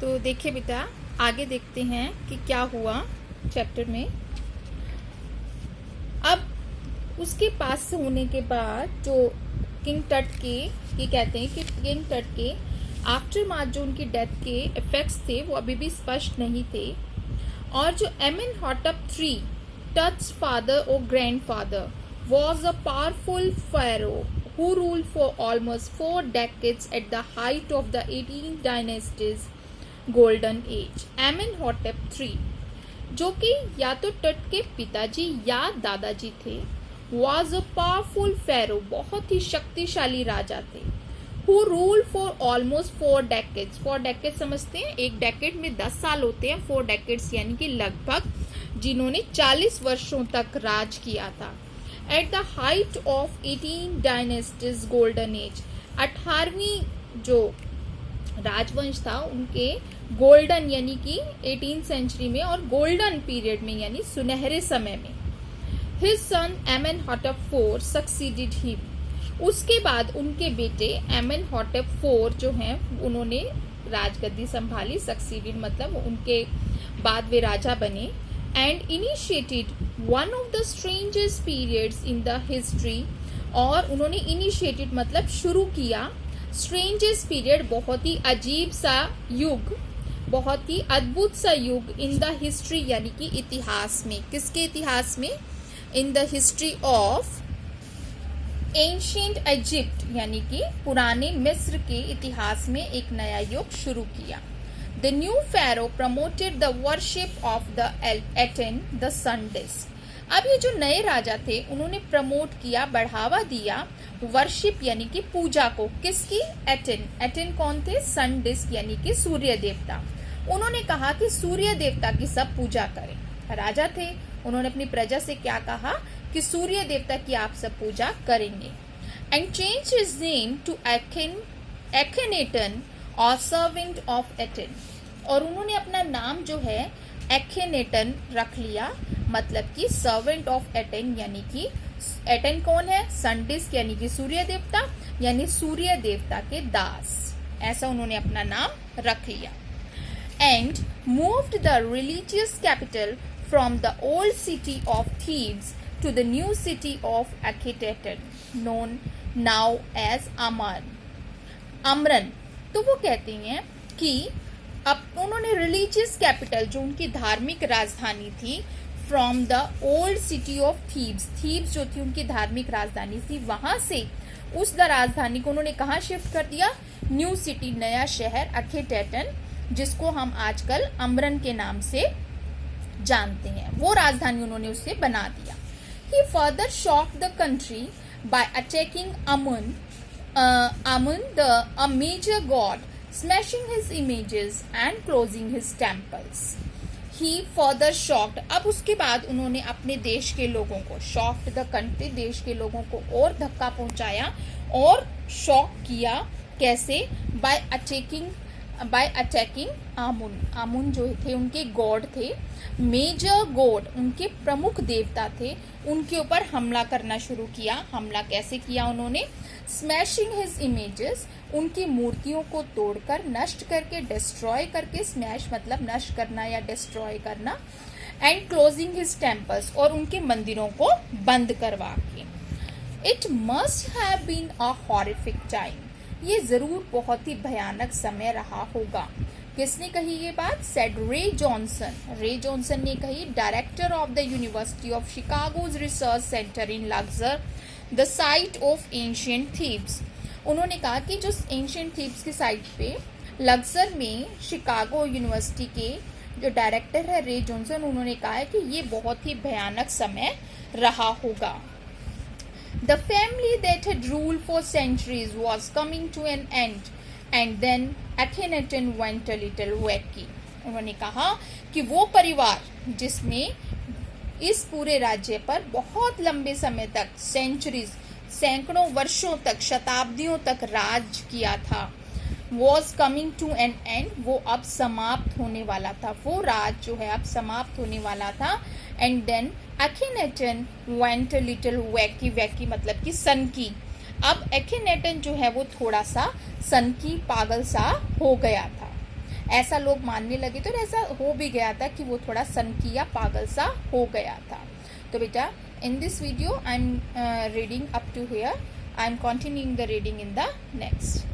तो देखिए बेटा, आगे देखते हैं कि क्या हुआ चैप्टर में। अब उसके पास होने के बाद जो किंग टट के, ये कहते हैं कि किंग टट के आफ्टर मार्च जो उनकी डेथ के इफेक्ट्स थे वो अभी भी स्पष्ट नहीं थे। और जो एमेनहॉटप III, टट्स फादर और grandfather, was a powerful pharaoh who ruled for almost 4 decades at the height of the 18th dynasty's golden age. एमेनहॉटप III, जो कि या तो टट के पिताजी या दादाजी थे, was a powerful pharaoh, बहुत ही शक्तिशाली राजा थे, who ruled for almost 4 decades. 4 decades समझते हैं, एक डेकेड में 10 साल होते हैं, 4 decades यानी कि लगभग, जिन्होंने 40 वर्षों तक राज किया था। At the height of 18 dynasties golden age, 18वीं जो राजवंश था उनके गोल्डन यानी कि 18th सेंचुरी में और गोल्डन पीरियड में यानी सुनहरे समय में। His son Amenhotep IV succeeded him, उसके बाद उनके बेटे एमेनहॉटप IV जो हैं उन्होंने राजगद्दी संभाली। सक्सीडेड मतलब उनके बाद वे राजा बने। And initiated one of the strangest periods in the history, और उन्होंने इनिशिएटेड मतलब शुरू किया, स्ट्रेंजेस्ट पीरियड बहुत ही अजीब सा युग, बहुत ही अद्भुत सा युग, इन द हिस्ट्री यानी कि इतिहास में। किसके इतिहास में? In the history of ancient Egypt यानी कि पुराने मिस्र के इतिहास में एक नया युग शुरू किया। The new pharaoh promoted the worship of the Aten, the sun disk. अब ये जो नए राजा थे उन्होंने प्रमोट किया, बढ़ावा दिया वर्शिप यानी कि पूजा को। किसकी? एटेन। एटेन कौन थे? सन डिस्क यानी कि सूर्य देवता। उन्होंने कहा कि सूर्य देवता की सब पूजा करें। राजा थे, उन्होंने अपनी प्रजा से क्या कहा कि सूर्य देवता की आप सब पूजा करेंगे। And change his name to Akhenaten और सर्वेंट ऑफ एटेन, और उन्होंने अपना नाम जो है एखेनेटन रख लिया, मतलब कि सर्वेंट ऑफ एटेन, यानी कि एटेन कौन है? सन डिस्क यानी कि सूर्य देवता, यानी सूर्य देवता के दास, ऐसा उन्होंने अपना नाम रख लिया। And moved the religious capital from the old city of Thebes to the new city of Akhenaten, known now as Amarna. तो वो कहते हैं कि अब उन्होंने रिलीजियस कैपिटल जो उनकी धार्मिक राजधानी थी, from the old city of Thebes, Thebes जो थी उनकी धार्मिक राजधानी थी, वहां से उस राजधानी को उन्होंने कहाँ शिफ्ट कर दिया? न्यू सिटी, नया शहर एखेनेटन, जिसको हम आजकल अमरन के नाम से जानते हैं, वो राजधानी उन्होंने उससे बना दिया। He further shocked the country by attacking Amun, a major god, smashing his images and closing his temples. He further shocked, अब उसके बाद उन्होंने अपने देश के लोगों को, shocked the country, देश के लोगों को और धक्का पहुंचाया और शॉक किया। कैसे? by attacking Amun. Amun जो थे उनके गॉड थे, मेजर गॉड उनके प्रमुख देवता थे, उनके ऊपर हमला करना शुरू किया। हमला कैसे किया उन्होंने? स्मैशिंग हिज इमेजेस, उनकी मूर्तियों को तोड़कर, नष्ट करके, डिस्ट्रॉय करके, स्मैश मतलब नष्ट करना या डिस्ट्रॉय करना, एंड क्लोजिंग हिज टेम्पल्स, और उनके मंदिरों को बंद करवा के। It must have been a horrific time, ये जरूर बहुत ही भयानक समय रहा होगा। किसने कही ये बात? सेड रे जॉनसन। रे जॉनसन ने कही, director of the University of Chicago's research centre in Luxor, the site of ancient Thebes. उन्होंने कहा कि जो एंशिएंट थीब्स की साइट पे लग्जर में शिकागो यूनिवर्सिटी के जो डायरेक्टर है रे जॉनसन, उन्होंने कहा है कि ये बहुत ही भयानक समय रहा होगा। The family that had ruled for centuries was coming to an end, and then Akhenaten went a little wacky. उन्होंने कहा कि वो परिवार जिसने इस पूरे राज्य पर बहुत लंबे समय तक, सेंचुरीज, सैकड़ों वर्षों तक, शताब्दियों तक राज किया था, was coming to an end, वो अब समाप्त होने वाला था, वो राज जो है अब समाप्त होने वाला था। And then Akhenaten went a little wacky, wacky मतलब कि सनकी। अब Akhenaten जो है वो थोड़ा सा सनकी, पागल सा हो गया था। ऐसा लोग मानने लगे थे और ऐसा हो भी गया था कि वो थोड़ा सनकी या पागल सा हो गया था। तो बेटा in this video I am reading up to here, I am continuing the reading in the next.